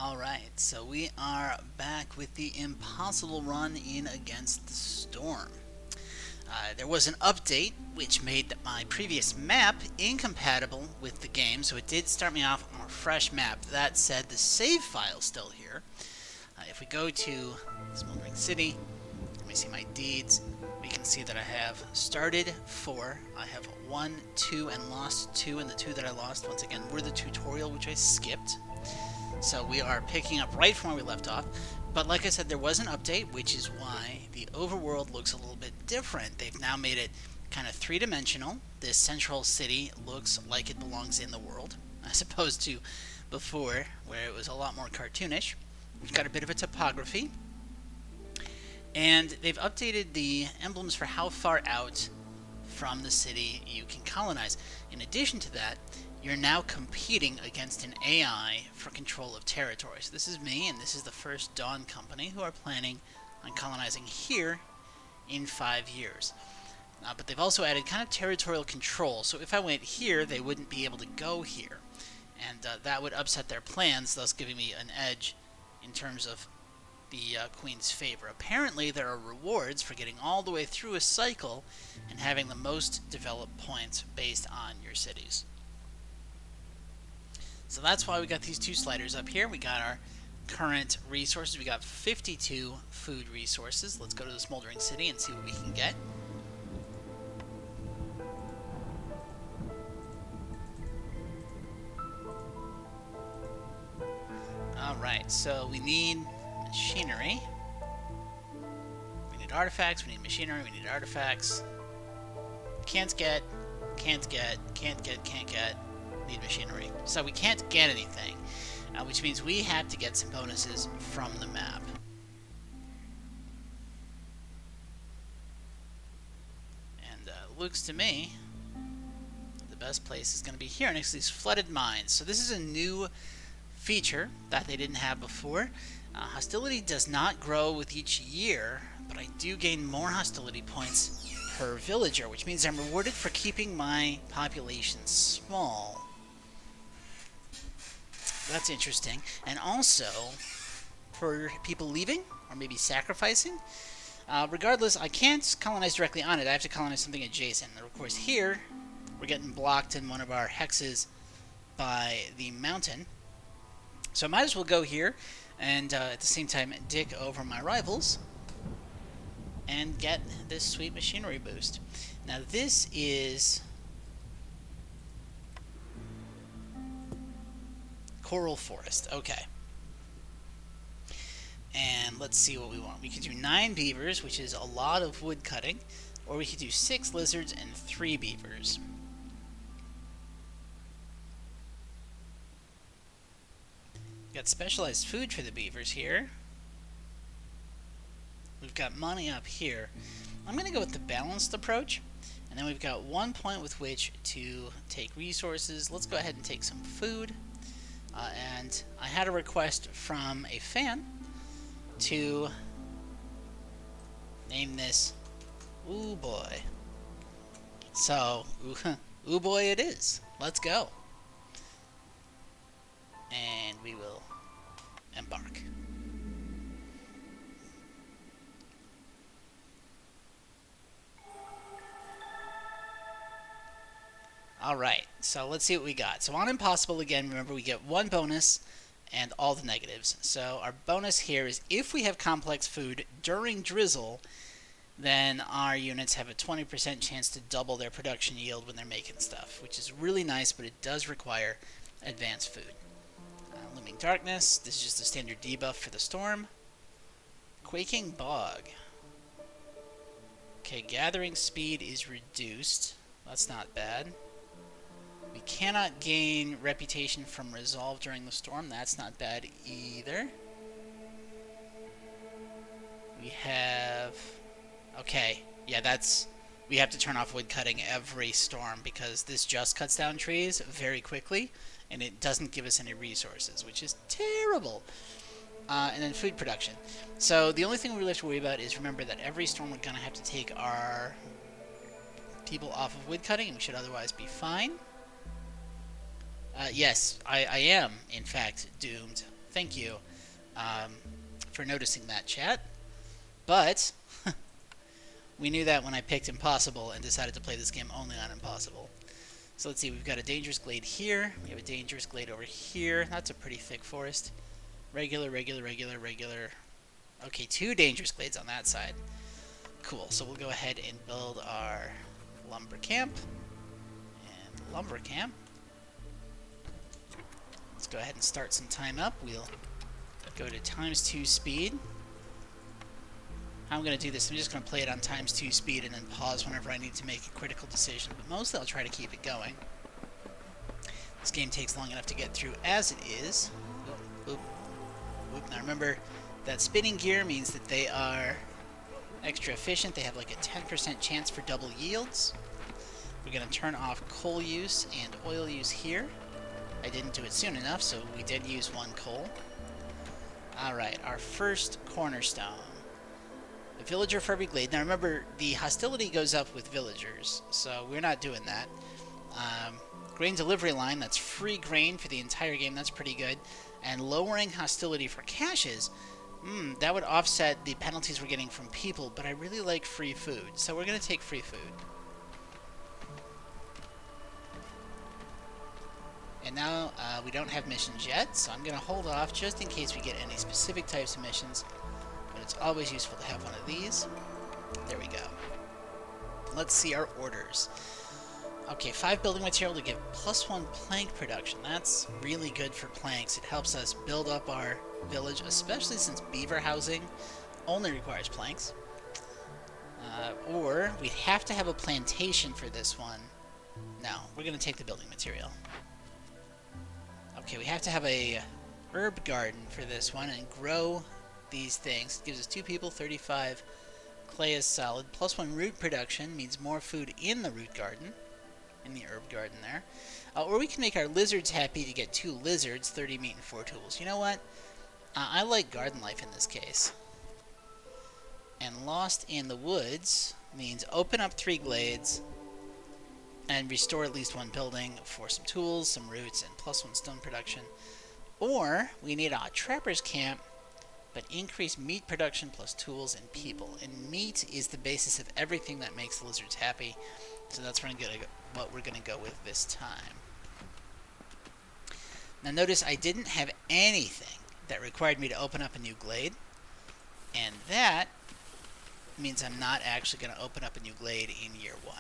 Alright, so we are back with the impossible run in against the storm. There was an update which made my previous map incompatible with the game, so it did start me off on a fresh map. That said, the save file's still here. If we go to Smoldering City, let me see my deeds, we can see that I have started 4. I have 1, 2, and lost 2, and the 2 that I lost, once again, were the tutorial, which I skipped. So we are picking up right from where we left off. But like I said, there was an update, which is why the overworld looks a little bit different. They've now made it kind of three-dimensional. This central city looks like it belongs in the world, as opposed to before, where it was a lot more cartoonish. We've got a bit of a topography. And they've updated the emblems for how far out from the city you can colonize. In addition to that, you're now competing against an AI for control of territory. So this is me, and this is the First Dawn Company, who are planning on colonizing here in 5 years. But they've also added kind of territorial control, so if I went here, they wouldn't be able to go here. And that would upset their plans, thus giving me an edge in terms of the Queen's favor. Apparently, there are rewards for getting all the way through a cycle and having the most developed points based on your cities. So that's why we got these 2 sliders up here. We got our current resources. We got 52 food resources. Let's go to the Smoldering City and see what we can get. Alright, so we need machinery. We need artifacts, we need machinery, we need artifacts. Can't get, need machinery. So we can't get anything, which means we have to get some bonuses from the map. And looks to me the best place is going to be here next to these flooded mines. So this is a new feature that they didn't have before. Hostility does not grow with each year, but I do gain more hostility points per villager, which means I'm rewarded for keeping my population small. That's interesting. And also, for people leaving, or maybe sacrificing, regardless, I can't colonize directly on it. I have to colonize something adjacent. And of course, here, we're getting blocked in one of our hexes by the mountain. So I might as well go here, and at the same time, dick over my rivals, and get this sweet machinery boost. Now, this is Coral Forest. Okay. And let's see what we want. We could do 9 beavers, which is a lot of wood cutting, or we could do 6 lizards and 3 beavers. Got specialized food for the beavers here. We've got money up here. I'm going to go with the balanced approach. And then we've got 1 point with which to take resources. Let's go ahead and take some food. And I had a request from a fan to name this Ooh Boy. So, Ooh Boy it is. Let's go. And we will embark. Alright, so let's see what we got. So on Impossible, again, remember we get 1 bonus and all the negatives. So our bonus here is if we have complex food during drizzle, then our units have a 20% chance to double their production yield when they're making stuff, which is really nice, but it does require advanced food. Looming Darkness, this is just a standard debuff for the storm. Quaking Bog. Okay, gathering speed is reduced. That's not bad. We cannot gain reputation from resolve during the storm. That's not bad either. We have... Okay, yeah, that's... We have to turn off wood cutting every storm because this just cuts down trees very quickly and it doesn't give us any resources, which is terrible. And then food production. So the only thing we really have to worry about is remember that every storm we're going to have to take our people off of wood cutting and we should otherwise be fine. Yes, I am, in fact, doomed Thank you for noticing that, chat. But we knew that when I picked Impossible and decided to play this game only on Impossible. So let's see, we've got a dangerous glade here. We have a dangerous glade over here. That's a pretty thick forest. Regular, regular, regular, regular. Okay, 2 dangerous glades on that side. Cool, so we'll go ahead and build our lumber camp. And lumber camp. Let's go ahead and start some time up. We'll go to ×2 speed. How I'm going to do this, I'm just going to play it on ×2 speed and then pause whenever I need to make a critical decision, but mostly I'll try to keep it going. This game takes long enough to get through as it is. Oop, oop, oop. Now remember, that spinning gear means that they are extra efficient. They have like a 10% chance for double yields. We're going to turn off coal use and oil use here. I didn't do it soon enough, so we did use 1 coal. Alright, our first cornerstone. A villager for every glade. Now remember, the hostility goes up with villagers, so we're not doing that. Grain delivery line, that's free grain for the entire game, that's pretty good. And lowering hostility for caches, that would offset the penalties we're getting from people, but I really like free food, so we're going to take free food. And now we don't have missions yet, so I'm going to hold off just in case we get any specific types of missions. But it's always useful to have one of these. There we go. Let's see our orders. Okay, 5 building material to give +1 plank production. That's really good for planks. It helps us build up our village, especially since beaver housing only requires planks. Or we'd have to have a plantation for this one. No, we're going to take the building material. Okay, we have to have a herb garden for this one and grow these things. It gives us 2 people, 35. Clay is solid. +1 root production means more food in the root garden, in the herb garden there. Or we can make our lizards happy to get 2 lizards, 30 meat, and 4 tools. You know what? I like garden life in this case. And Lost in the Woods means open up 3 glades and restore at least 1 building for some tools, some roots, and +1 stone production. Or we need a trapper's camp, but increase meat production plus tools and people. And meat is the basis of everything that makes the lizards happy, so that's what we're going to go with this time. Now notice I didn't have anything that required me to open up a new glade, and that means I'm not actually going to open up a new glade in year 1.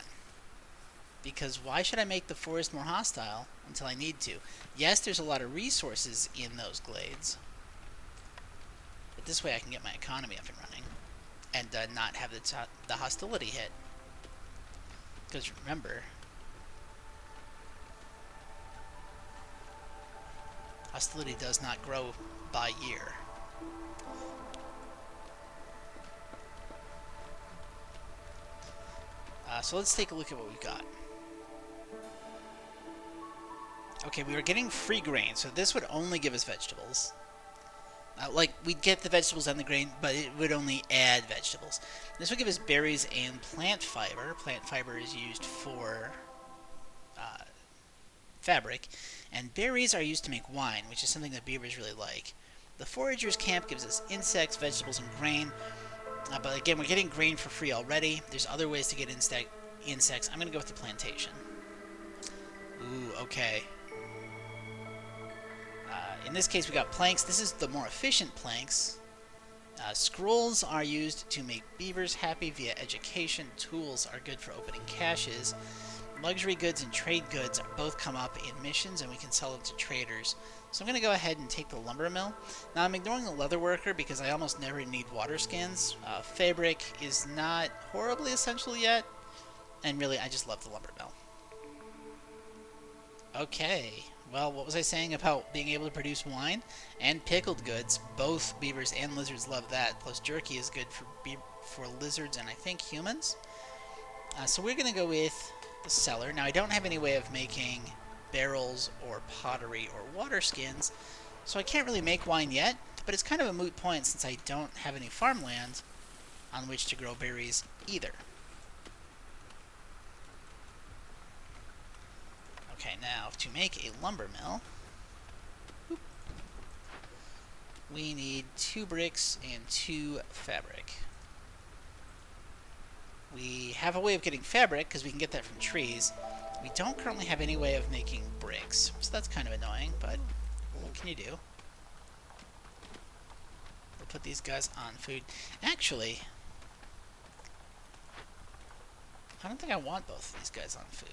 Because why should I make the forest more hostile until I need to? Yes, there's a lot of resources in those glades, but this way I can get my economy up and running and not have the hostility hit. Because remember, hostility does not grow by year. So let's take a look at what we've got. Okay, we were getting free grain, so this would only give us vegetables. Like, we'd get the vegetables and the grain, but it would only add vegetables. This would give us berries and plant fiber. Plant fiber is used for fabric, and berries are used to make wine, which is something that beavers really like. The forager's camp gives us insects, vegetables, and grain, but again, we're getting grain for free already. There's other ways to get insects. I'm going to go with the plantation. Ooh, okay. In this case, we got planks. This is the more efficient planks. Scrolls are used to make beavers happy via education. Tools are good for opening caches. Luxury goods and trade goods both come up in missions, and we can sell them to traders. So I'm going to go ahead and take the lumber mill. Now I'm ignoring the leather worker because I almost never need water skins. Fabric is not horribly essential yet, and really I just love the lumber mill. Okay, well, what was I saying about being able to produce wine and pickled goods? Both beavers and lizards love that. Plus jerky is good for lizards and I think humans. So we're going to go with the cellar. Now I don't have any way of making barrels or pottery or water skins, so I can't really make wine yet, but it's kind of a moot point since I don't have any farmland on which to grow berries either. Okay, now to make a lumber mill, we need 2 bricks and 2 fabric. We have a way of getting fabric, because we can get that from trees. We don't currently have any way of making bricks, so that's kind of annoying, but what can you do? We'll put these guys on food. Actually, I don't think I want both of these guys on food.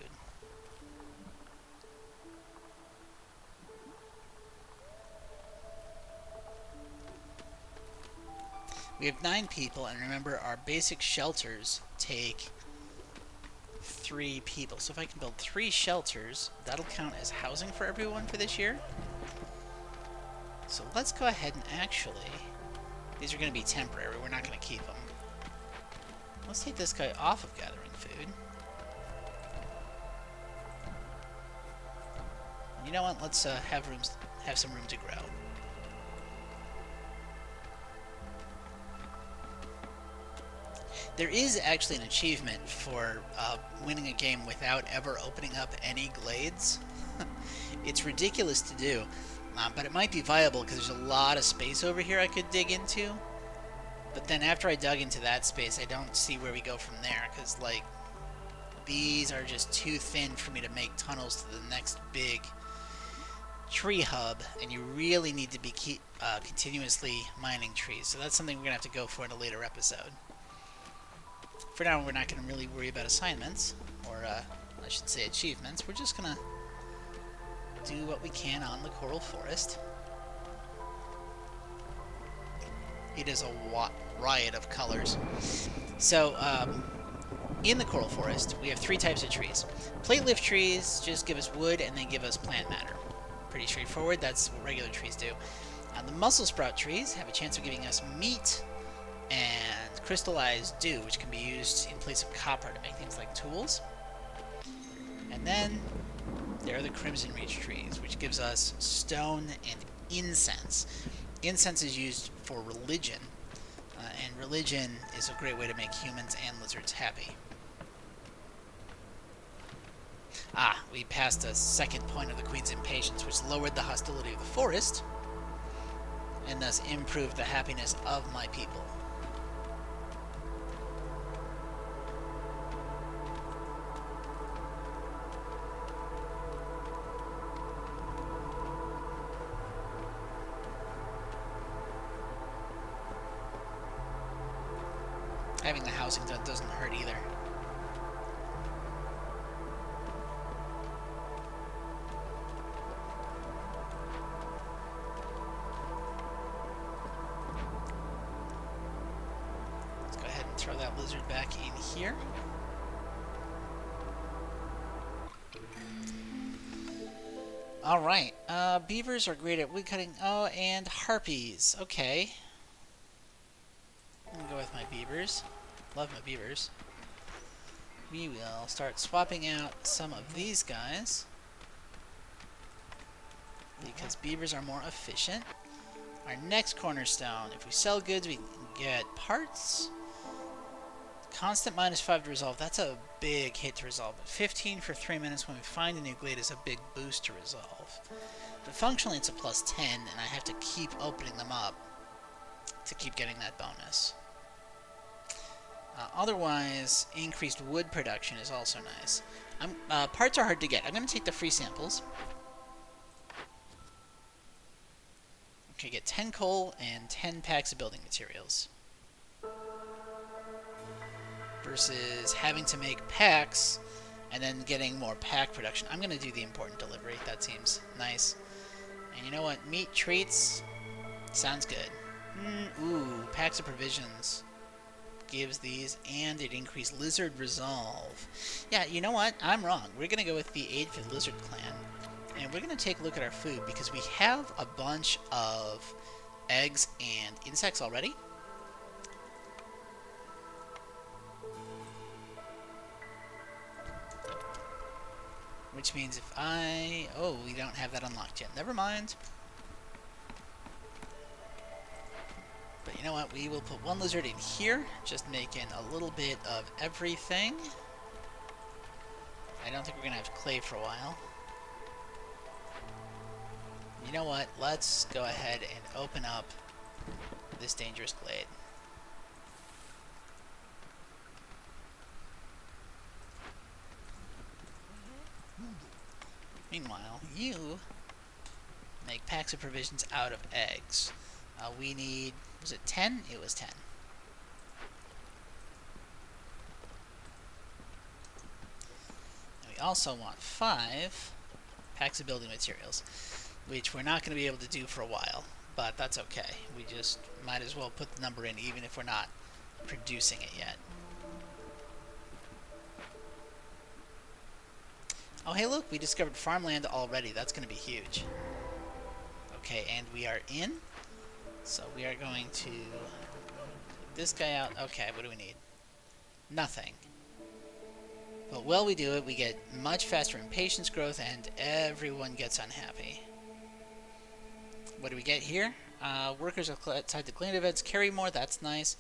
We have 9 people, and remember, our basic shelters take 3 people. So if I can build 3 shelters, that'll count as housing for everyone for this year. So let's go ahead and actually... These are going to be temporary. We're not going to keep them. Let's take this guy off of gathering food. You know what? Let's have some room to grow. There is actually an achievement for winning a game without ever opening up any glades. It's ridiculous to do, but it might be viable because there's a lot of space over here I could dig into. But then after I dug into that space, I don't see where we go from there, because like these are just too thin for me to make tunnels to the next big tree hub, and you really need to be continuously mining trees. So that's something we're going to have to go for in a later episode. For now, we're not going to really worry about assignments, or I should say achievements. We're just going to do what we can on the coral forest. It is a riot of colors. So, in the coral forest, we have 3 types of trees. Plate lift trees just give us wood and then give us plant matter. Pretty straightforward. That's what regular trees do. The mussel sprout trees have a chance of giving us meat and crystallized dew, which can be used in place of copper to make things like tools. And then there are the crimson reach trees, which gives us stone and incense. Incense is used for religion, and religion is a great way to make humans and lizards happy. We passed a second point of the Queen's impatience, which lowered the hostility of the forest, and thus improved the happiness of my people. Having the housing done doesn't hurt either. Let's go ahead and throw that lizard back in here. Alright, beavers are great at wood cutting. Oh, and harpies. Okay. I'm gonna go with my beavers. Love my beavers. We will start swapping out some of these guys, because beavers are more efficient. Our next cornerstone, if we sell goods, we can get parts. Constant -5 to resolve. That's a big hit to resolve. But 15 for 3 minutes when we find a new glade is a big boost to resolve. But functionally it's a +10, and I have to keep opening them up to keep getting that bonus. Otherwise, increased wood production is also nice. Parts are hard to get. I'm going to take the free samples. Okay, get 10 coal and 10 packs of building materials. Versus having to make packs and then getting more pack production. I'm going to do the important delivery. That seems nice. And you know what? Meat treats sounds good. Ooh, packs of provisions. Gives these, and it increased lizard resolve. Yeah, you know what? I'm wrong. We're going to go with the aid for the lizard clan, and we're going to take a look at our food, because we have a bunch of eggs and insects already. Which means if I... Oh, we don't have that unlocked yet. Never mind. But you know what? We will put 1 lizard in here, just making a little bit of everything. I don't think we're going to have clay for a while. You know what? Let's go ahead and open up this dangerous glade. Meanwhile, you make packs of provisions out of eggs. We need, was it 10? It was 10. And we also want 5 packs of building materials, which we're not going to be able to do for a while, but that's okay. We just might as well put the number in even if we're not producing it yet. Oh, hey, look, we discovered farmland already. That's going to be huge. Okay, and we are in. So we are going to take this guy out. Okay, what do we need? Nothing. But while we do it, we get much faster impatience growth, and everyone gets unhappy. What do we get here? Workers outside the clean events carry more. That's nice.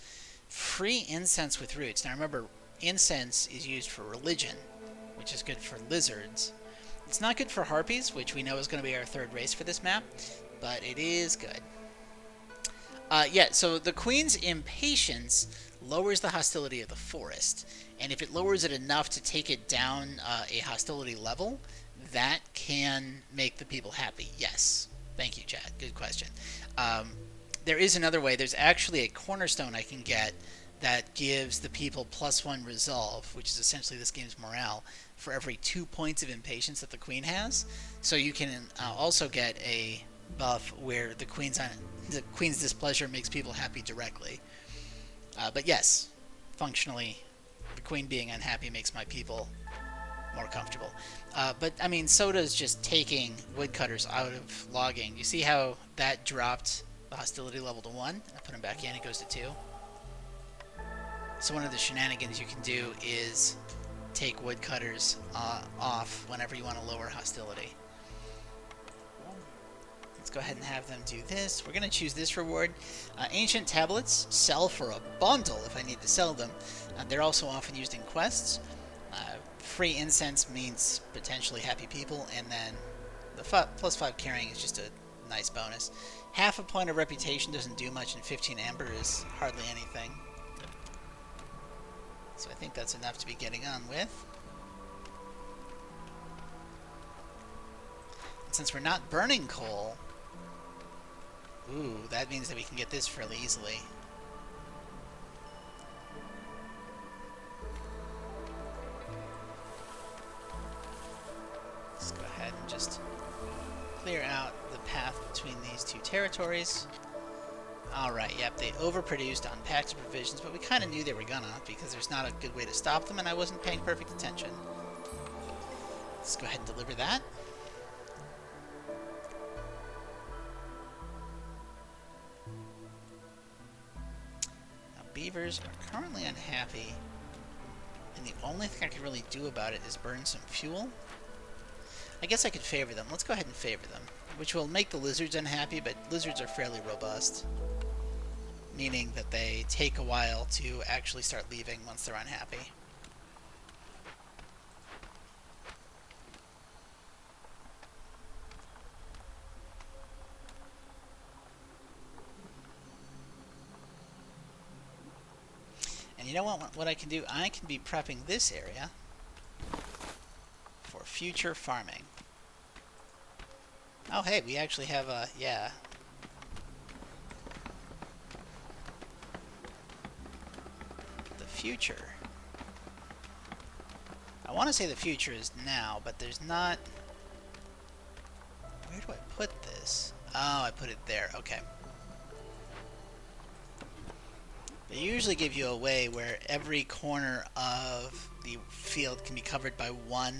Free incense with roots. Now remember, incense is used for religion, which is good for lizards. It's not good for harpies, which we know is going to be our 3rd race for this map, but it is good. Yeah, so the Queen's impatience lowers the hostility of the forest, and if it lowers it enough to take it down a hostility level, that can make the people happy. Yes. Thank you, Chad. Good question. There is another way. There's actually a cornerstone I can get that gives the people +1 resolve, which is essentially this game's morale, for every 2 points of impatience that the Queen has. So you can also get a buff where the Queen's displeasure makes people happy directly. But yes, functionally, the Queen being unhappy makes my people more comfortable. But I mean, so does just taking woodcutters out of logging. You see how that dropped the hostility level to 1? I put him back in, it goes to 2. So one of the shenanigans you can do is take woodcutters off whenever you want to lower hostility. Let's go ahead and have them do this. We're going to choose this reward. Ancient tablets sell for a bundle if I need to sell them. They're also often used in quests. Free incense means potentially happy people, and then the +5 carrying is just a nice bonus. Half a point of reputation doesn't do much, and 15 amber is hardly anything. So I think that's enough to be getting on with. And since we're not burning coal, ooh, that means that we can get this fairly easily. Let's go ahead and just clear out the path between these 2 territories. Alright, yep, they overproduced on packs of provisions, but we kind of knew they were gonna, because there's not a good way to stop them, and I wasn't paying perfect attention. Let's go ahead and deliver that. Now, beavers are currently unhappy, and the only thing I can really do about it is burn some fuel. I guess I could favor them. Let's go ahead and favor them, which will make the lizards unhappy, but lizards are fairly robust, meaning that they take a while to actually start leaving once they're unhappy. And you know what I can do? I can be prepping this area for future farming. Oh, hey, we actually have a, yeah. The future. I want to say the future is now, but there's not... Where do I put this? Oh, I put it there. Okay. They usually give you a way where every corner of the field can be covered by one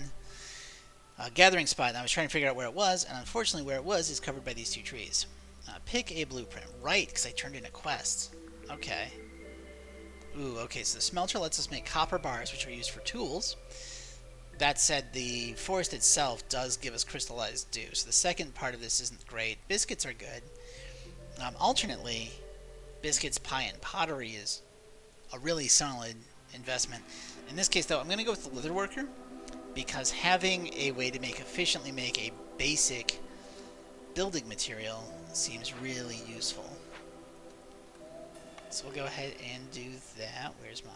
gathering spot. And I was trying to figure out where it was, and unfortunately where it was is covered by these 2 trees. Pick a blueprint. Right, because I turned in a quest. Okay. Ooh, okay, so the smelter lets us make copper bars, which are used for tools. That said, the forest itself does give us crystallized dew, so the second part of this isn't great. Biscuits are good. Alternately, biscuits, pie, and pottery is a really solid investment. In this case, though, I'm going to go with the leather worker, because having a way to efficiently make a basic building material seems really useful. So we'll go ahead and do that. Where's my...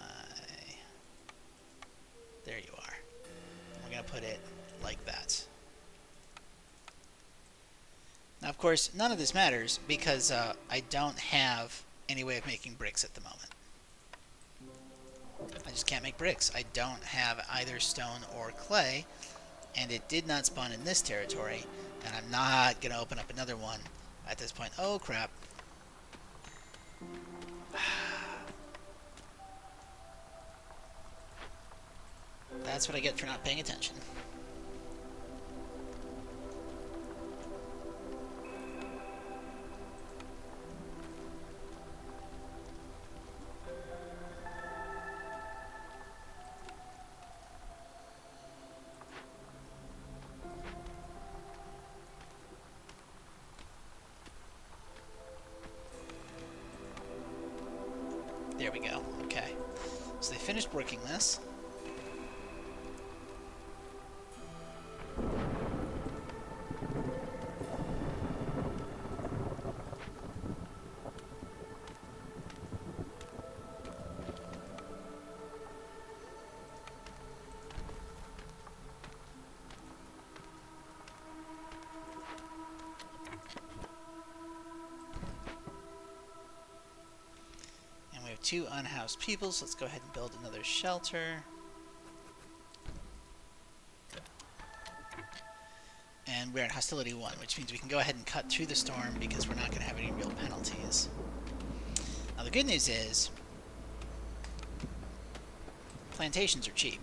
There you are. We're going to put it like that. Now, of course, none of this matters because I don't have any way of making bricks at the moment. I just can't make bricks. I don't have either stone or clay, and it did not spawn in this territory, and I'm not going to open up another one at this point. Oh, crap. That's what I get for not paying attention. There we go. Okay. So they finished working this. We have 2 unhoused people, so let's go ahead and build another shelter. And we're at hostility 1, which means we can go ahead and cut through the storm because we're not going to have any real penalties. Now the good news is, plantations are cheap.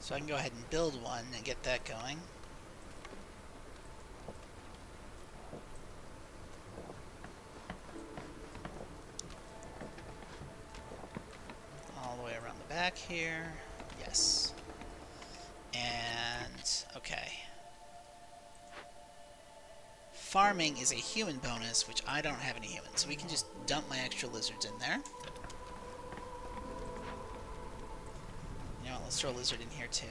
So I can go ahead and build one and get that going. Back here, yes. And, okay. Farming is a human bonus, which I don't have any humans, so we can just dump my extra lizards in there. You know what, let's throw a lizard in here too.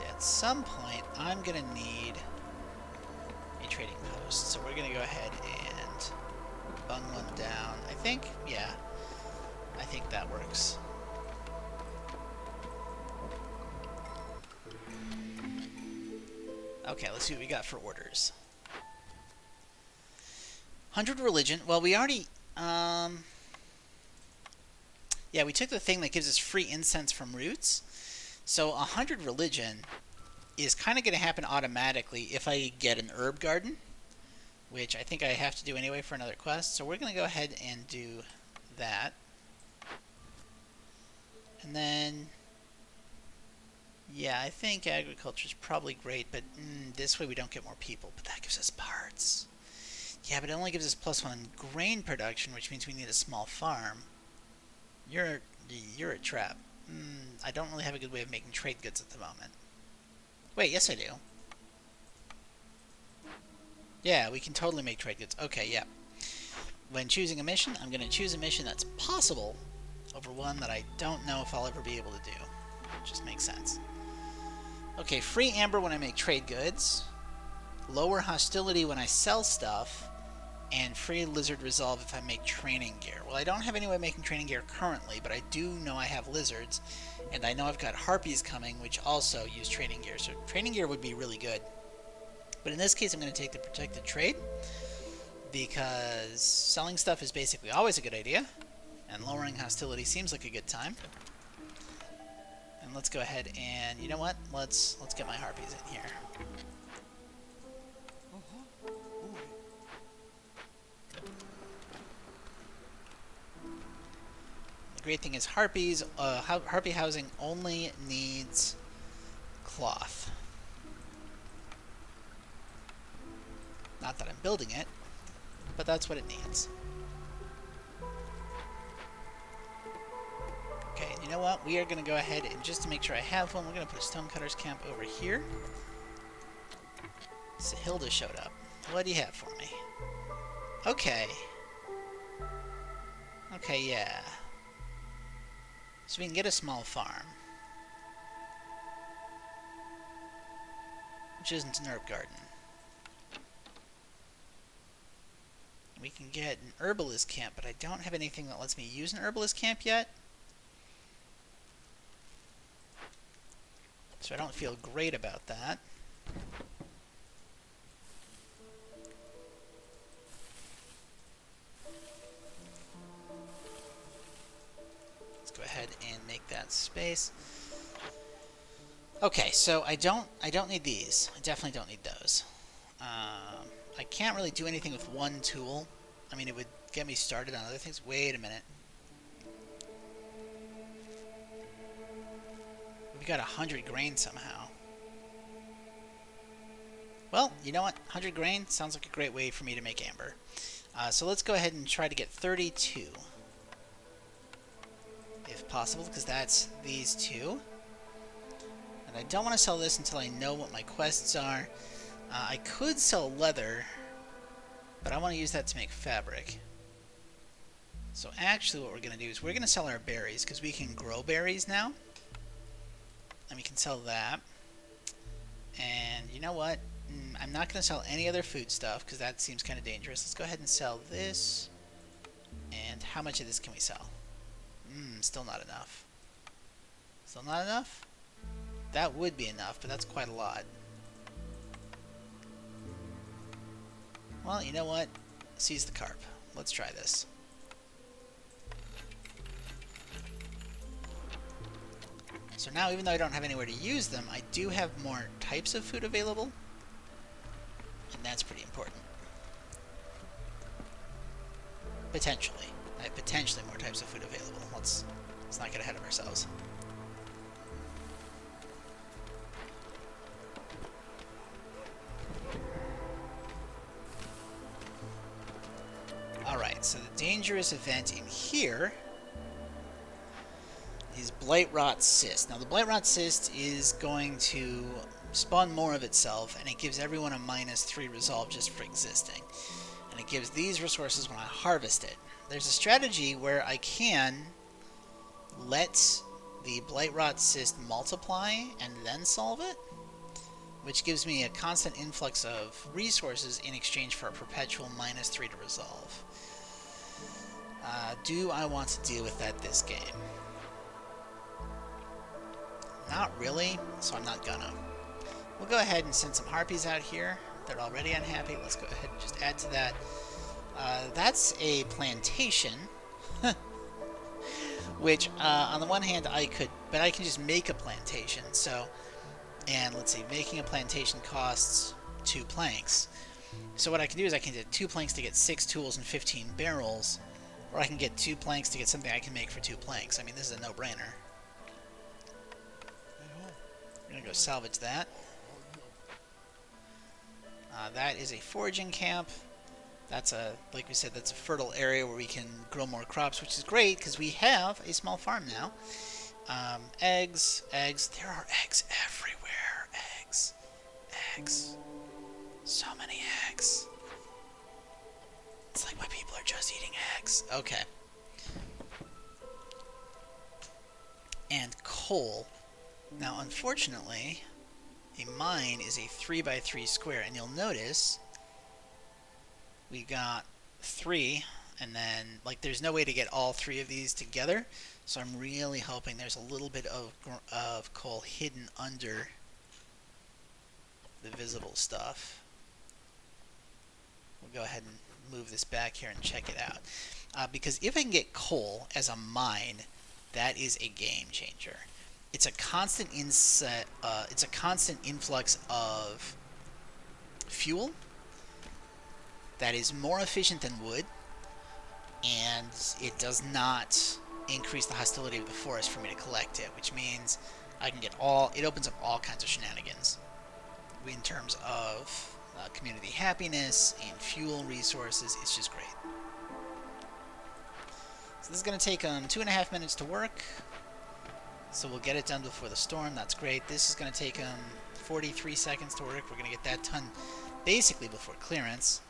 At some point, I'm going to need a trading post. So we're going to go ahead and bung one down. I think, yeah, I think that works. Okay, let's see what we got for orders. 100 religion. Well, we already, yeah, we took the thing that gives us free incense from roots. So 100 religion is kind of going to happen automatically if I get an herb garden, which I think I have to do anyway for another quest. So we're going to go ahead and do that. And then, yeah, I think agriculture is probably great, but this way we don't get more people. But that gives us parts. Yeah, but it only gives us +1 grain production, which means we need a small farm. You're a trap. I don't really have a good way of making trade goods at the moment. Wait, yes I do. Yeah, we can totally make trade goods. Okay, yeah. When choosing a mission, I'm going to choose a mission that's possible over one that I don't know if I'll ever be able to do. It just makes sense. Okay, free amber when I make trade goods. Lower hostility when I sell stuff. And free lizard resolve if I make training gear. Well, I don't have any way of making training gear currently, but I do know I have lizards, and I know I've got harpies coming, which also use training gear. So training gear would be really good. But in this case, I'm going to take the protected trade, because selling stuff is basically always a good idea, and lowering hostility seems like a good time. And let's go ahead and, you know what? Let's get my harpies in here. Great thing is harpies, harpy housing only needs cloth. Not that I'm building it, but that's what it needs. Okay, and you know what? We are going to go ahead and just to make sure I have one, we're going to put a stonecutter's camp over here. Sahilda showed up. What do you have for me? Okay. Okay, yeah. So we can get a small farm. Which isn't an herb garden. We can get an herbalist camp, but I don't have anything that lets me use an herbalist camp yet. So I don't feel great about that. Let's go ahead and make that space. Okay, so I don't need these. I definitely don't need those. I can't really do anything with one tool. I mean, it would get me started on other things. Wait a minute. We got 100 grain somehow. Well, you know what? 100 grain sounds like a great way for me to make amber. So let's go ahead and try to get 32. If possible, because that's these two. And I don't want to sell this until I know what my quests are. I could sell leather, but I want to use that to make fabric. So actually what we're going to do is we're going to sell our berries, because we can grow berries now. And we can sell that. And you know what? I'm not going to sell any other food stuff, because that seems kind of dangerous. Let's go ahead and sell this. And how much of this can we sell? Still not enough. Still not enough? That would be enough, but that's quite a lot. Well, you know what? Seize the carp. Let's try this. So now, even though I don't have anywhere to use them, I do have more types of food available. And that's pretty important. Potentially. I have potentially more types of food available. Let's not get ahead of ourselves. Alright, so the dangerous event in here is Blight Rot Cyst. Now the Blight Rot Cyst is going to spawn more of itself, and it gives everyone a -3 resolve just for existing. And it gives these resources when I harvest it. There's a strategy where I can let the Blight Rot Cyst multiply and then solve it, which gives me a constant influx of resources in exchange for a perpetual -3 to resolve. Do I want to deal with that this game? Not really, so I'm not gonna. We'll go ahead and send some harpies out here. They're already unhappy. Let's go ahead and just add to that. That's a plantation, which on the one hand I could, but I can just make a plantation. So, and let's see, making a plantation costs 2 planks. So what I can do is I can get 2 planks to get 6 tools and 15 barrels, or I can get 2 planks to get something I can make for 2 planks. I mean, this is a no-brainer. We're gonna go salvage that. That is a foraging camp. That's a, like we said, that's a fertile area where we can grow more crops, which is great because we have a small farm now. Eggs. There are eggs everywhere. Eggs. So many eggs. It's like my people are just eating eggs. Okay. And coal. Now, unfortunately, a mine is a 3x3 square, and you'll notice we got 3, and then, like, there's no way to get all 3 of these together, so I'm really hoping there's a little bit of coal hidden under the visible stuff. We'll go ahead and move this back here and check it out. Because if I can get coal as a mine, that is a game changer. It's a constant influx of fuel that is more efficient than wood, and it does not increase the hostility of the forest for me to collect it, which means I can get it opens up all kinds of shenanigans in terms of community happiness and fuel resources. It's just great. So this is going to take 2.5 minutes to work. So we'll get it done before the storm. That's great. This is going to take 43 seconds to work. We're going to get that done basically before clearance.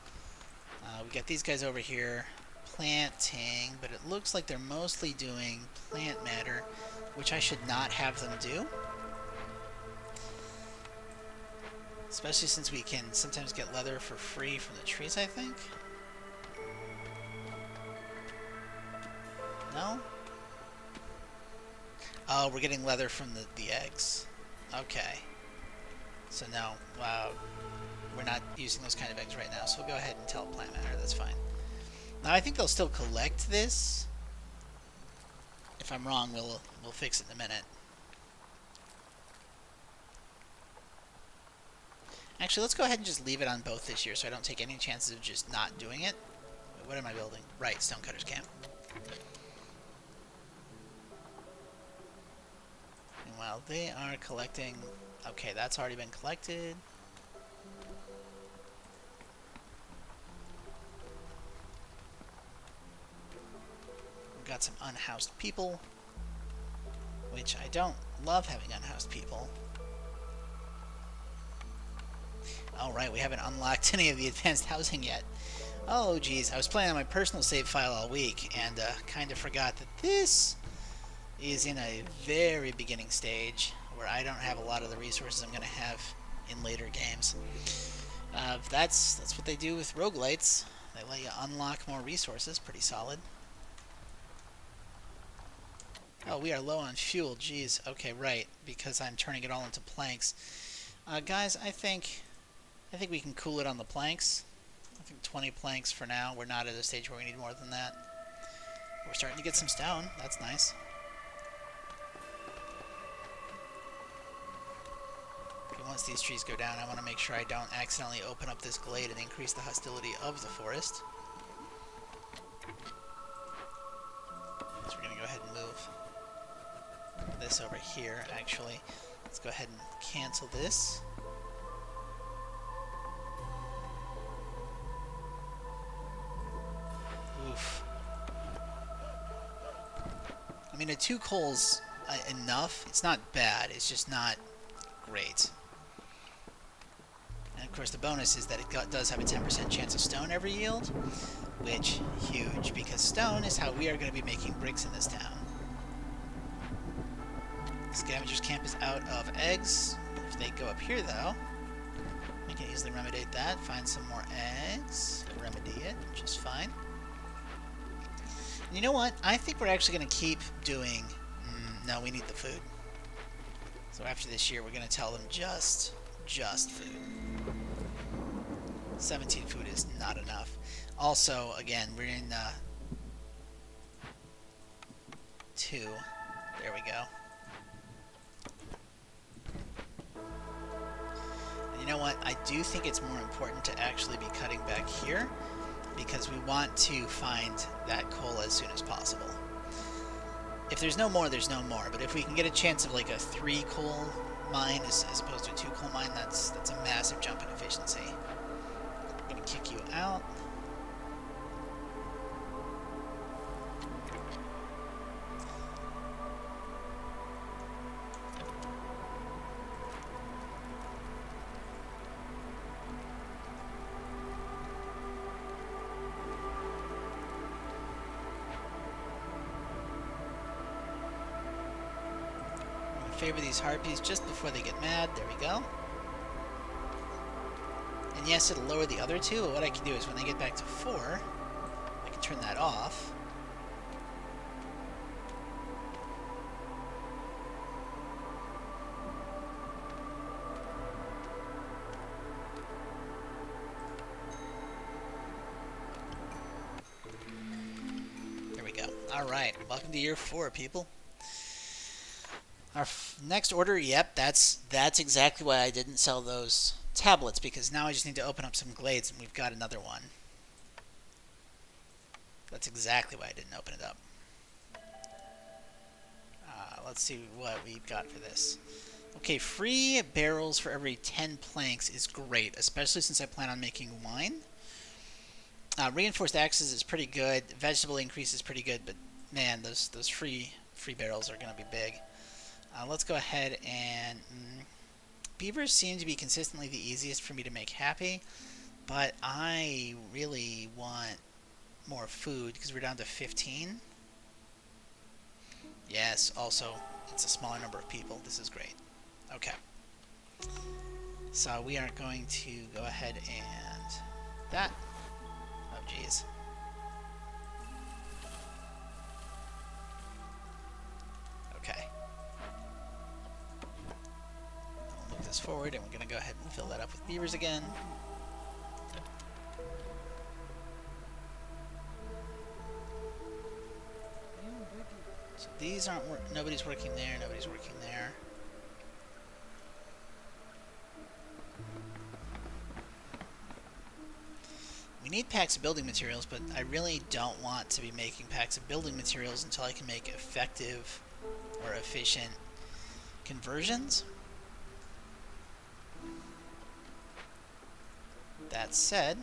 We got these guys over here. planting, but it looks like they're mostly doing plant matter, which I should not have them do. Especially since we can sometimes get leather for free from the trees, I think. No? Oh, we're getting leather from the eggs. Okay. So no, wow, we're not using those kind of eggs right now, so we'll go ahead and tell plant matter, that's fine. Now I think they'll still collect this. If I'm wrong, we'll fix it in a minute. Actually, let's go ahead and just leave it on both this year so I don't take any chances of just not doing it. Wait, what am I building? Right, Stonecutter's Camp. And while they are collecting... Okay, that's already been collected. We've got some unhoused people, which I don't love having unhoused people. Alright, we haven't unlocked any of the advanced housing yet. Oh geez, I was playing on my personal save file all week and kind of forgot that this is in a very beginning stage where I don't have a lot of the resources I'm going to have in later games. That's what they do with roguelites. They let you unlock more resources, pretty solid. Oh, we are low on fuel, geez. Okay, right, because I'm turning it all into planks. Guys, I think we can cool it on the planks. I think 20 planks for now. We're not at a stage where we need more than that. We're starting to get some stone. That's nice. Okay, once these trees go down, I want to make sure I don't accidentally open up this glade and increase the hostility of the forest. So we're going to go ahead and move this over here, actually. Let's go ahead and cancel this. Oof. I mean, a 2 coal's enough. It's not bad, it's just not great. And of course the bonus is that it does have a 10% chance of stone every yield, which, huge, because stone is how we are going to be making bricks in this town. Scavenger's camp is out of eggs. If they go up here, though, we can easily remedy that. Find some more eggs, remedy it, which is fine. And you know what? I think we're actually going to keep doing... no, we need the food. So after this year, we're going to tell them just food. 17 food is not enough. Also, again, we're in 2. There we go. And you know what? I do think it's more important to actually be cutting back here, because we want to find that coal as soon as possible. If there's no more, there's no more. But if we can get a chance of like a 3 coal mine as opposed to a 2 coal mine, that's a massive jump in efficiency. I'm gonna kick you out. Favor these harpies just before they get mad. There we go. And yes, it'll lower the other 2, but what I can do is when they get back to 4, I can turn that off. There we go. Alright, welcome to year 4, people. Our next order, yep, that's exactly why I didn't sell those tablets, because now I just need to open up some glades and we've got another one. That's exactly why I didn't open it up. Let's see what we've got for this. Okay, free barrels for every 10 planks is great, especially since I plan on making wine. Reinforced axes is pretty good. Vegetable increase is pretty good, but man, those free barrels are going to be big. Let's go ahead and... beavers seem to be consistently the easiest for me to make happy, but I really want more food because we're down to 15. Yes, also, it's a smaller number of people. This is great. Okay. So we are going to go ahead and... that. Oh, jeez. Okay. We'll move this forward, and we're going to go ahead and fill that up with beavers again. So these aren't... nobody's working there, nobody's working there. We need packs of building materials, but I really don't want to be making packs of building materials until I can make effective or efficient conversions. That said,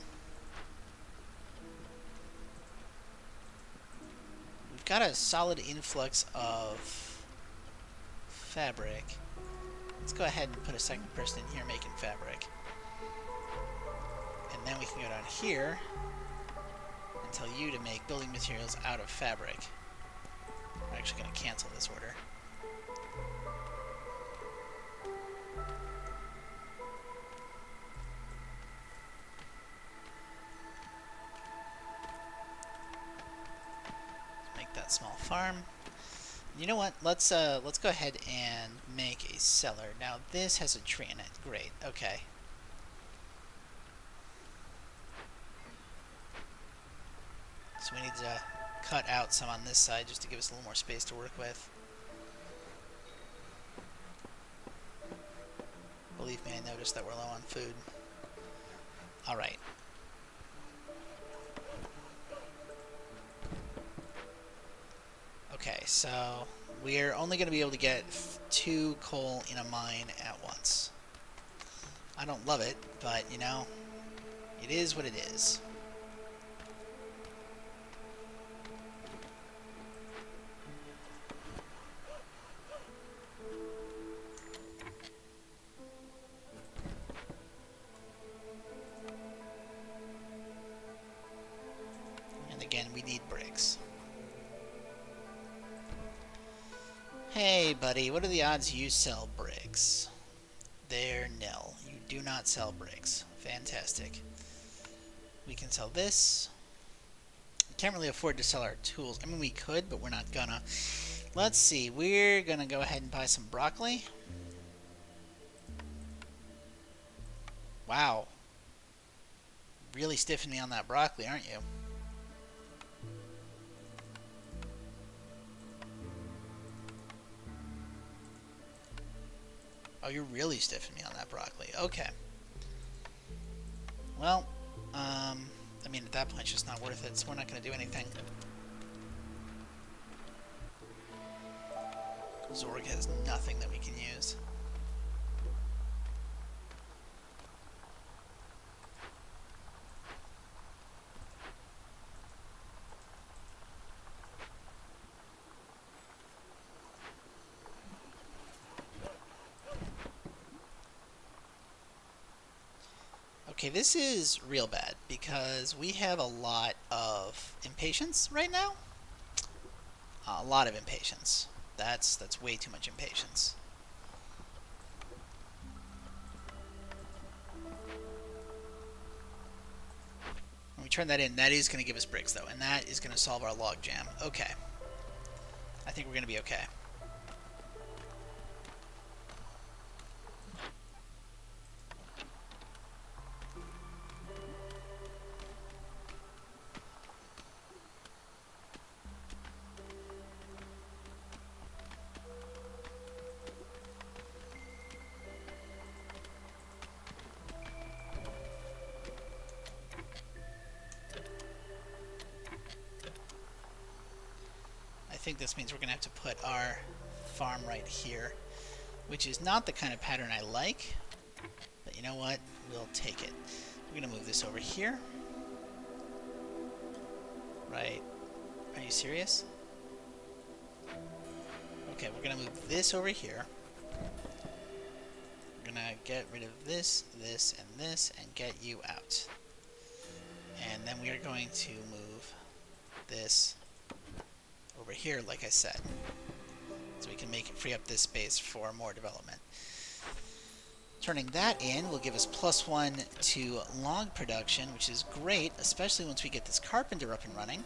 we've got a solid influx of fabric. Let's go ahead and put a second person in here making fabric. And then we can go down here and tell you to make building materials out of fabric. I'm actually going to cancel this order. Make that small farm. You know what? Let's go ahead and make a cellar. Now this has a tree in it. Great. Okay. So we need to cut out some on this side just to give us a little more space to work with. Believe me, I noticed that we're low on food. Alright. Okay, so we're only going to be able to get 2 coal in a mine at once. I don't love it, but, you know, it is what it is. And again, we need bricks. Hey, buddy, what are the odds you sell bricks? They're nil. You do not sell bricks. Fantastic. We can sell this. We can't really afford to sell our tools. I mean, we could, but we're not gonna. Let's see. We're gonna go ahead and buy some broccoli. Wow. Really stiffing me on that broccoli, aren't you? Oh, you're really stiffing me on that broccoli. Okay. Well, I mean, at that point, it's just not worth it, so we're not going to do anything. Zorg has nothing that we can use. Okay, this is real bad because we have a lot of impatience right now. A lot of impatience. That's way too much impatience. When we turn that in, that is going to give us bricks though, and that is going to solve our log jam. Okay. I think we're going to be okay. I think this means we're going to have to put our farm right here, which is not the kind of pattern I like, but you know what? We'll take it. We're going to move this over here. Right. Are you serious? Okay, we're going to move this over here. We're going to get rid of this, this, and this, and get you out. And then we are going to move this over here, like I said, so we can free up this space for more development. Turning that in will give us +1 to log production, which is great, especially once we get this carpenter up and running.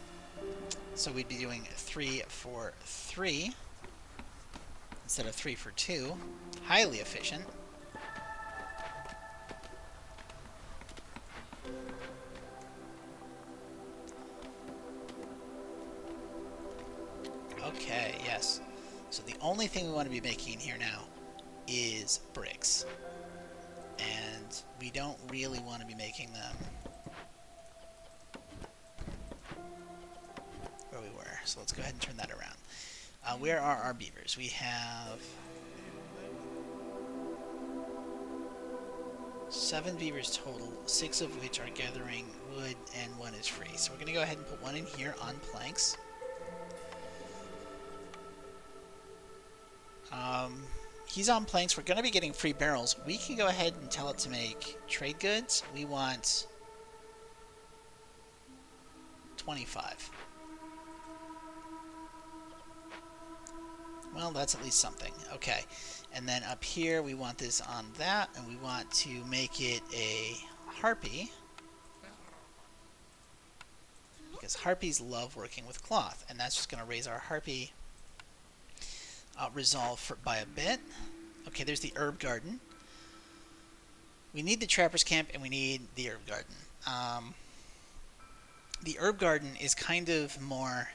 So we'd be doing 3 for 3 instead of 3 for 2. Highly efficient. Okay, yes. So the only thing we want to be making here now is bricks. And we don't really want to be making them where we were. So let's go ahead and turn that around. Where are our beavers? We have 7 beavers total, 6 of which are gathering wood and 1 is free. So we're going to go ahead and put 1 in here on planks. He's on planks. We're going to be getting free barrels. We can go ahead and tell it to make trade goods. We want 25. Well, that's at least something. Okay. And then up here, we want this on that, and we want to make it a harpy. Because harpies love working with cloth, and that's just going to raise our harpy resolve by a bit. Okay, there's the herb garden. We need the trapper's camp, and we need the herb garden. The herb garden is kind of more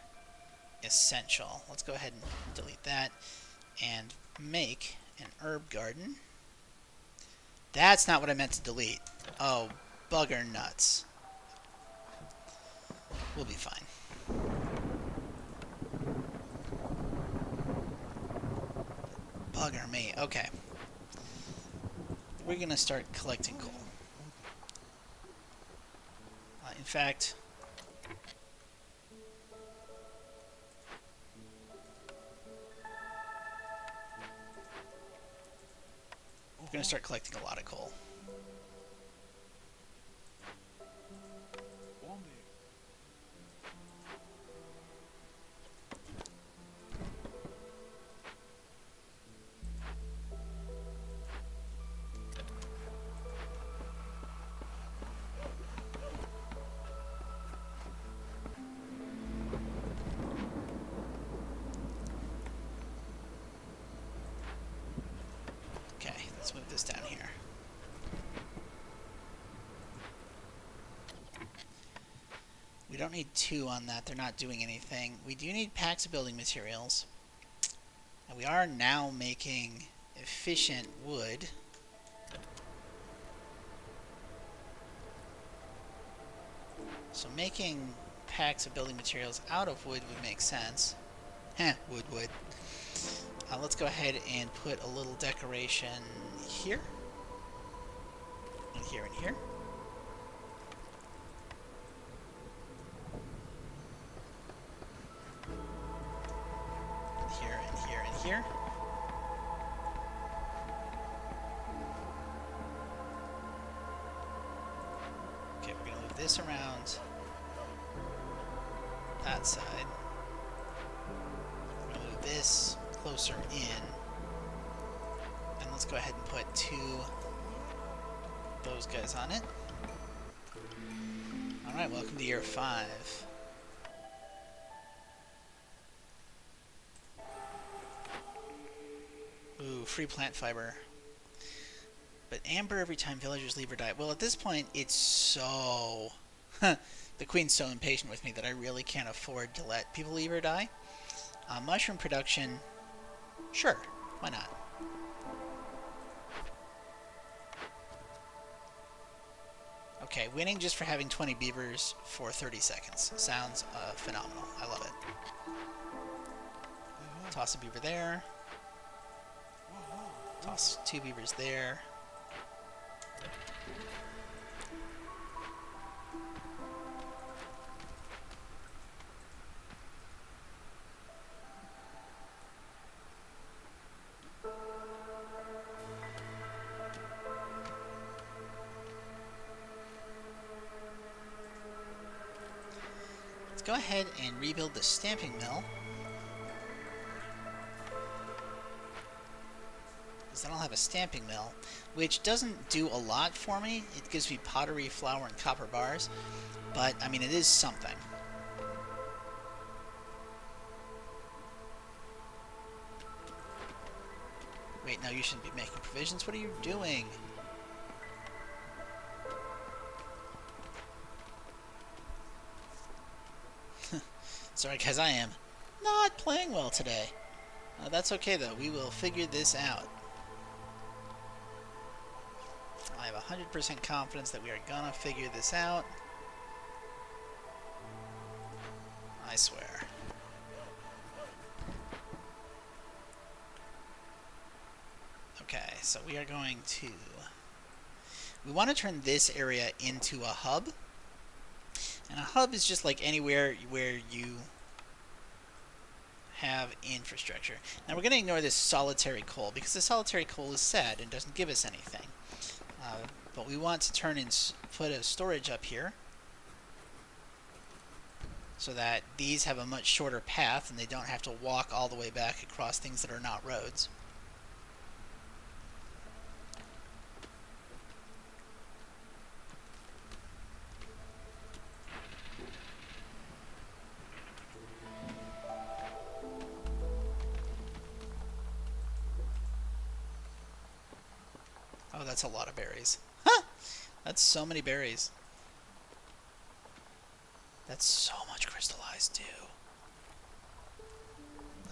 essential. Let's go ahead and delete that and make an herb garden. That's not what I meant to delete. Oh, bugger nuts. We'll be fine. Bugger me. Okay. We're going to start collecting coal. In fact, we're going to start collecting a lot of coal. Let's move this down here. We don't need 2 on that. They're not doing anything. We do need packs of building materials. And we are now making efficient wood. So making packs of building materials out of wood would make sense. Heh, wood. Let's go ahead and put a little decoration here. And here and here. And here and here and here. Okay, we're going to move this around that side. We're going to move this closer in, and let's go ahead and put 2 those guys on it. Alright, welcome to year 5. Ooh, free plant fiber. But amber every time villagers leave or die. Well, at this point, it's so... the queen's so impatient with me that I really can't afford to let people leave or die. Mushroom production... Sure, why not? Okay, winning just for having 20 beavers for 30 seconds. Sounds phenomenal. I love it. Toss a beaver there. Toss 2 beavers there. go ahead and rebuild the stamping mill. Because then I'll have a stamping mill, which doesn't do a lot for me. It gives me pottery, flour, and copper bars. But, I mean, it is something. Wait, no, you shouldn't be making provisions. What are you doing? Sorry, guys, I am not playing well today. That's okay, though. We will figure this out. I have 100% confidence that we are gonna figure this out. I swear. Okay, so we are going to... We want to turn this area into a hub. And a hub is just like anywhere where you have infrastructure. Now we're going to ignore this solitary coal, because the solitary coal is sad and doesn't give us anything. But we want to put a storage up here, so that these have a much shorter path and they don't have to walk all the way back across things that are not roads. Oh, that's a lot of berries. Huh! That's so many berries. That's so much crystallized dew.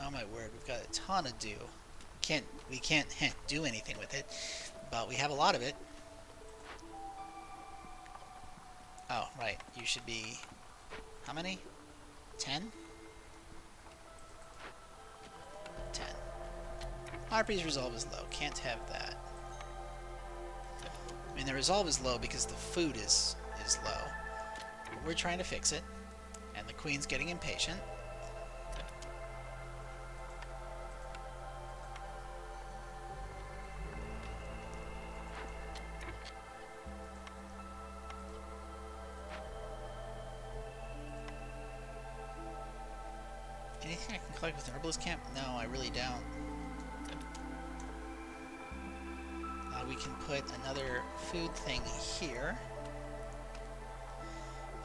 Oh my word, we've got a ton of dew. We can't do anything with it, but we have a lot of it. Oh, right. You should be... How many? 10? 10. Harpy's resolve is low. Can't have that. I mean, the resolve is low because the food is low. But we're trying to fix it, and the queen's getting impatient. Anything I can collect with an herbalist camp? No, I really don't. We can put another food thing here.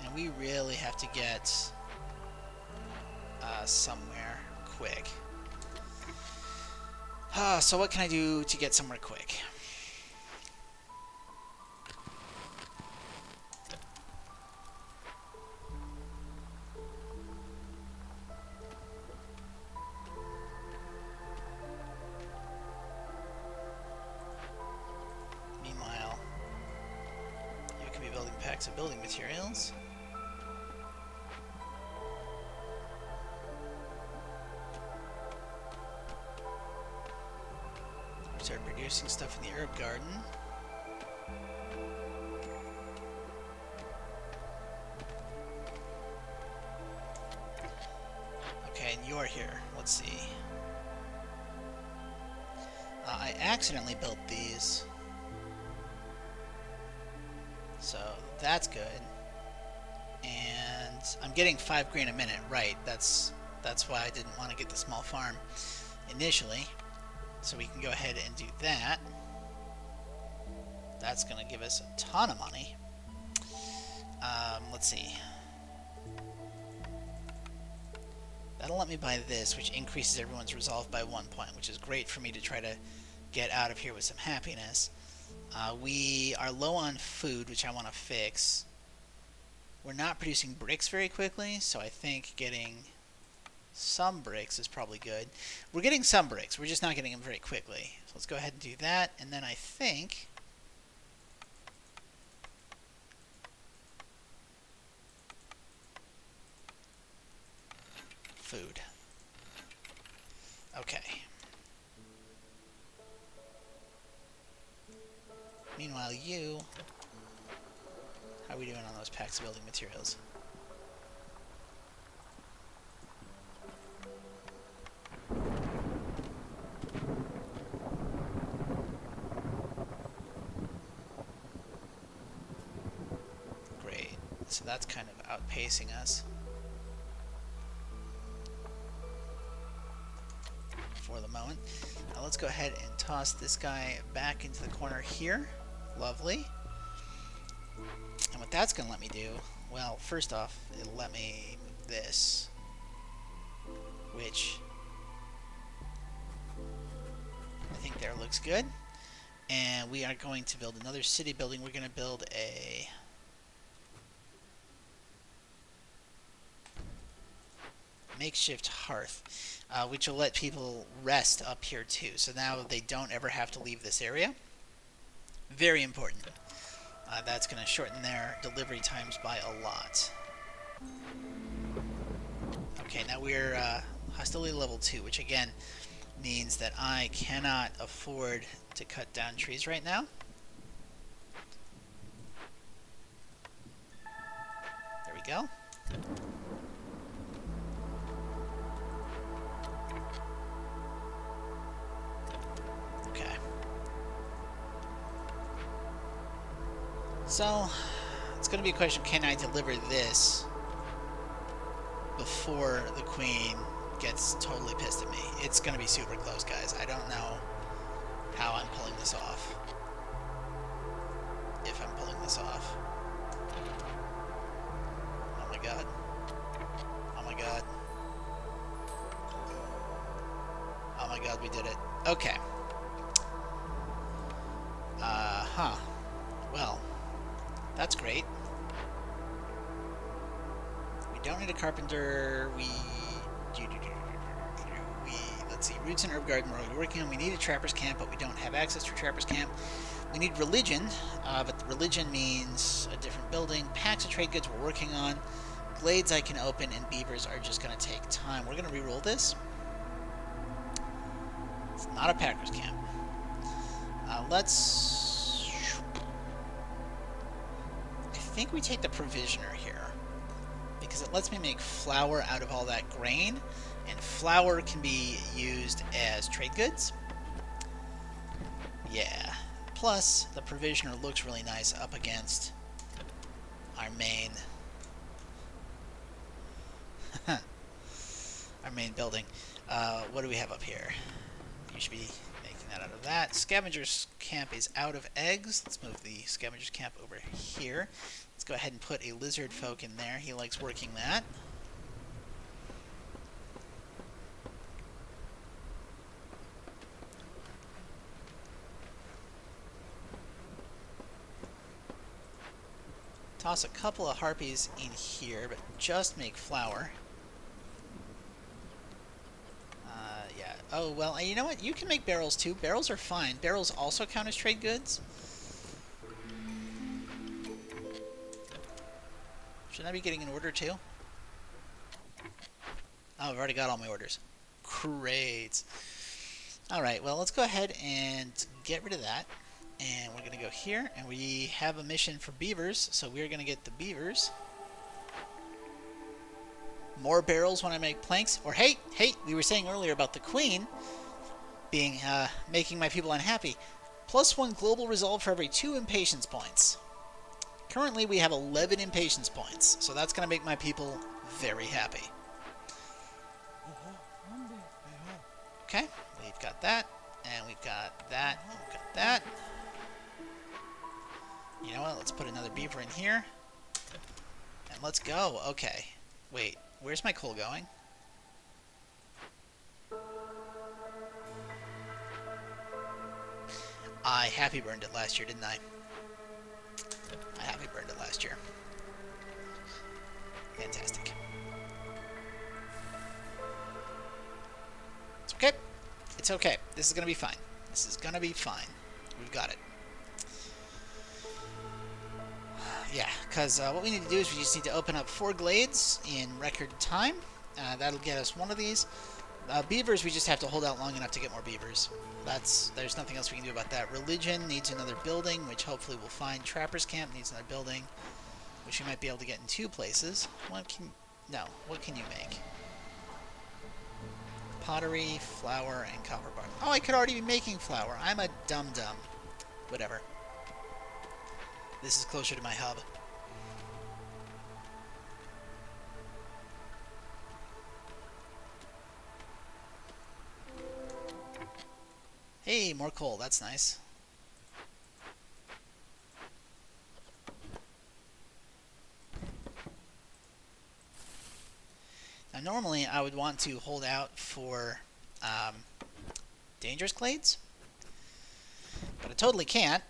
And we really have to get somewhere quick. So what can I do to get somewhere quick? Meanwhile, you can be building packs of building materials. Start producing stuff in the herb garden. Okay, and you're here. Let's see. I accidentally built these. So that's good. And I'm getting 5 grain a minute, right? That's why I didn't want to get the small farm initially. So we can go ahead and do that. That's going to give us a ton of money. Let's see. That'll let me buy this, which increases everyone's resolve by 1 point, which is great for me to try to get out of here with some happiness. We are low on food, which I want to fix. We're not producing bricks very quickly, so I think getting some bricks is probably good. We're getting some bricks, we're just not getting them very quickly. So let's go ahead and do that, and then I think... food. Okay. Meanwhile, you... How are we doing on those packs of building materials? Great. So that's kind of outpacing us. for the moment. Let's go ahead and toss this guy back into the corner here. Lovely. And what that's going to let me do, well, first off, it'll let me move this, which I think there looks good. And we are going to build another city building. We're going to build a makeshift hearth, which will let people rest up here too. So now they don't ever have to leave this area. Very important. That's going to shorten their delivery times by a lot. Okay, now we're hostility level 2, which again means that I cannot afford to cut down trees right now. There we go. Okay. So, it's going to be a question, can I deliver this before the queen gets totally pissed at me? It's going to be super close, guys. I don't know how I'm pulling this off. If I'm pulling this off. Oh my god. Oh my god. Oh my god, we did it. Okay. Well, that's great. We don't need a carpenter. Let's see, roots and herb garden we're already working on. We need a trapper's camp, but we don't have access to a trapper's camp. We need religion, but religion means a different building. Packs of trade goods we're working on. Glades I can open, and beavers are just going to take time. We're going to re-roll this. It's not a packer's camp. I think we take the provisioner here, because it lets me make flour out of all that grain, and flour can be used as trade goods. Yeah. Plus, the provisioner looks really nice up against our main our main building. What do we have up here? You should be making that out of that. Scavenger's camp is out of eggs. Let's move the scavenger's camp over here. Let's go ahead and put a lizard folk in there. He likes working that. Toss a couple of harpies in here, but just make flour. Yeah. Oh, well, you know what? You can make barrels too. Barrels are fine. Barrels also count as trade goods. Shouldn't I be getting an order too? Oh, I've already got all my orders. Great. Alright, well, let's go ahead and get rid of that. And we're going to go here, and we have a mission for beavers, so we're going to get the beavers. More barrels when I make planks. Or, hey, we were saying earlier about the queen being, making my people unhappy. +1 global resolve for every 2 impatience points. Currently, we have 11 impatience points, so that's going to make my people very happy. Okay, we've got that, and we've got that, and we've got that. You know what, let's put another beaver in here. And let's go. Okay. Wait, where's my coal going? I happy burned it last year, didn't I? I happy burned it last year. Fantastic. It's okay. It's okay. This is going to be fine. This is going to be fine. We've got it. Yeah, because what we need to do is we just need to open up 4 glades in record time. That'll get us one of these. Beavers, we just have to hold out long enough to get more beavers. There's nothing else we can do about that. Religion needs another building, which hopefully we'll find. Trapper's Camp needs another building, which we might be able to get in 2 places. What can you make? Pottery, flour, and copper bar. Oh, I could already be making flour. I'm a dum-dum. Whatever. This is closer to my hub. Hey, more coal. That's nice. Now, normally I would want to hold out for dangerous glades, but I totally can't.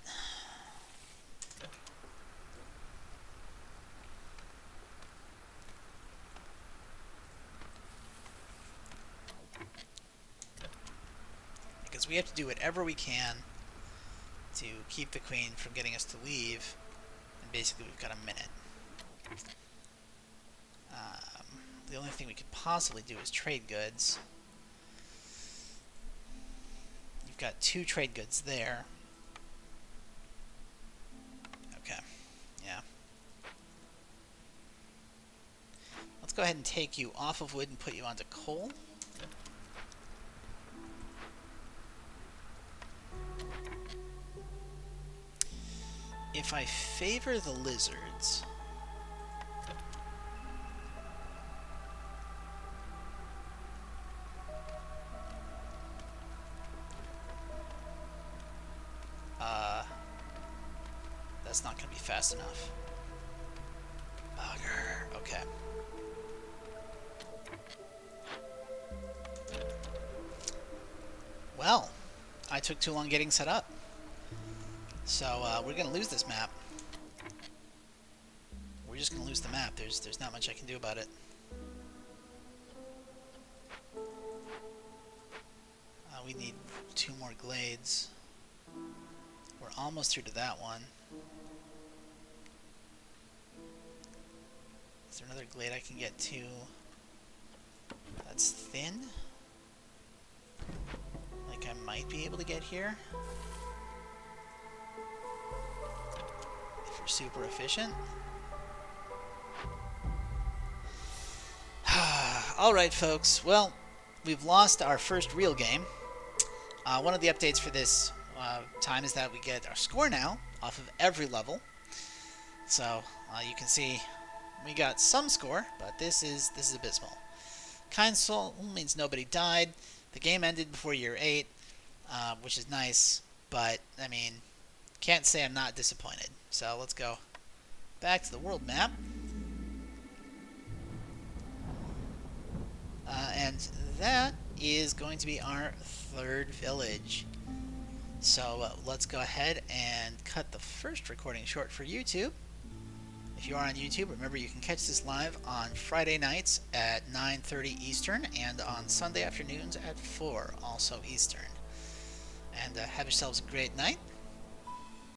Because we have to do whatever we can to keep the queen from getting us to leave, and basically we've got a minute. The only thing we could possibly do is trade goods. You've got 2 trade goods there. Okay, yeah. Let's go ahead and take you off of wood and put you onto coal. If I favor the lizards, that's not going to be fast enough. Bugger. Okay. Well, I took too long getting set up. So we're going to lose this map. We're just going to lose the map. There's not much I can do about it. We need 2 more glades. We're almost through to that one. Is there another glade I can get to? That's thin. Like I might be able to get here. If we're super efficient. Alright folks, well, we've lost our first real game. One of the updates for this time is that we get our score now off of every level. So you can see we got some score, but this is abysmal. Kind soul means nobody died. The game ended before year 8, which is nice, but I mean, can't say I'm not disappointed. So let's go back to the world map. And that is going to be our 3rd village. So let's go ahead and cut the first recording short for YouTube. If you are on YouTube, remember you can catch this live on Friday nights at 9:30 Eastern and on Sunday afternoons at 4, also Eastern. And have yourselves a great night.